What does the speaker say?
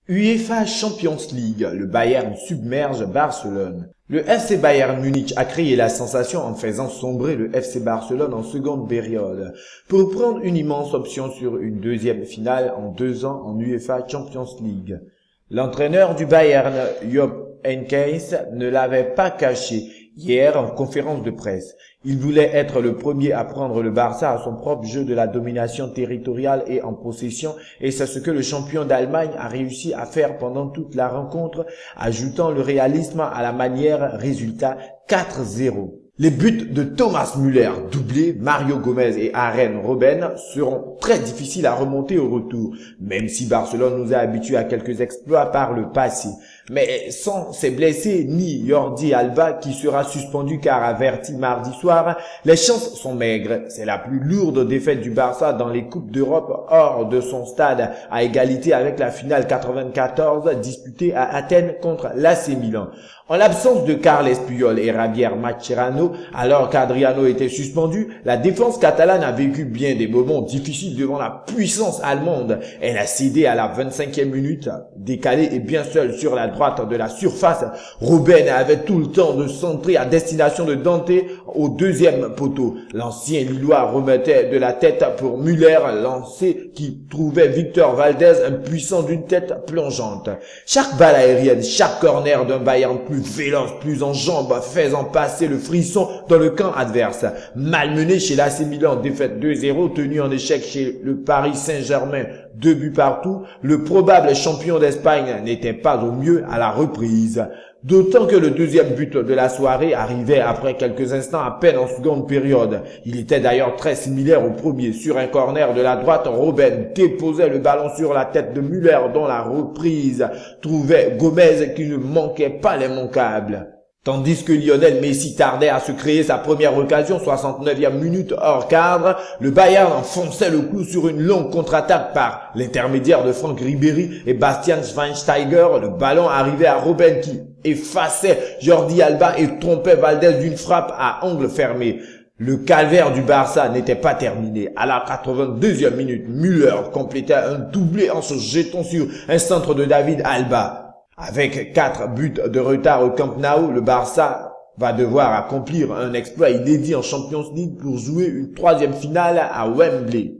UEFA Champions League, le Bayern submerge Barcelone. Le FC Bayern Munich a créé la sensation en faisant sombrer le FC Barcelone en seconde période pour prendre une immense option sur une deuxième finale en 2 ans en UEFA Champions League. L'entraîneur du Bayern, Jupp Heynckes, ne l'avait pas caché hier en conférence de presse. Il voulait être le premier à prendre le Barça à son propre jeu de la domination territoriale et en possession, et c'est ce que le champion d'Allemagne a réussi à faire pendant toute la rencontre, ajoutant le réalisme à la manière, résultat 4-0. Les buts de Thomas Müller, doublé, Mario Gomez et Arjen Robben seront très difficiles à remonter au retour, même si Barcelone nous a habitués à quelques exploits par le passé. Mais sans ses blessés, ni Jordi Alba qui sera suspendu car averti mardi soir, les chances sont maigres. C'est la plus lourde défaite du Barça dans les Coupes d'Europe hors de son stade, à égalité avec la finale 94 disputée à Athènes contre l'AC Milan. En l'absence de Carles Puyol et Javier Mascherano, alors qu'Adriano était suspendu, la défense catalane a vécu bien des moments difficiles devant la puissance allemande. Elle a cédé à la 25e minute, décalée et bien seule sur la droite de la surface. Robben avait tout le temps de centrer à destination de Dante au deuxième poteau. L'ancien Lillois remettait de la tête pour Müller, lancé qui trouvait Victor Valdez impuissant d'une tête plongeante. Chaque balle aérienne, chaque corner d'un Bayern plus véloce, plus en jambes, faisant passer le frisson dans le camp adverse. Malmené chez l'AC Milan, défaite 2-0, tenu en échec chez le Paris Saint-Germain, 2 buts partout, le probable champion d'Espagne n'était pas au mieux à la reprise. D'autant que le deuxième but de la soirée arrivait après quelques instants à peine en seconde période. Il était d'ailleurs très similaire au premier. Sur un corner de la droite, Robben déposait le ballon sur la tête de Müller dont la reprise trouvait Gomez qui ne manquait pas l'immanquable. Tandis que Lionel Messi tardait à se créer sa première occasion, 69e minute hors cadre, le Bayern enfonçait le clou sur une longue contre-attaque par l'intermédiaire de Franck Ribéry et Bastian Schweinsteiger. Le ballon arrivait à Robben qui effaçait Jordi Alba et trompait Valdez d'une frappe à angle fermé. Le calvaire du Barça n'était pas terminé. À la 82e minute, Müller complétait un doublé en se jetant sur un centre de David Alba. Avec 4 buts de retard au Camp Nou, le Barça va devoir accomplir un exploit inédit en Champions League pour jouer une 3e finale à Wembley.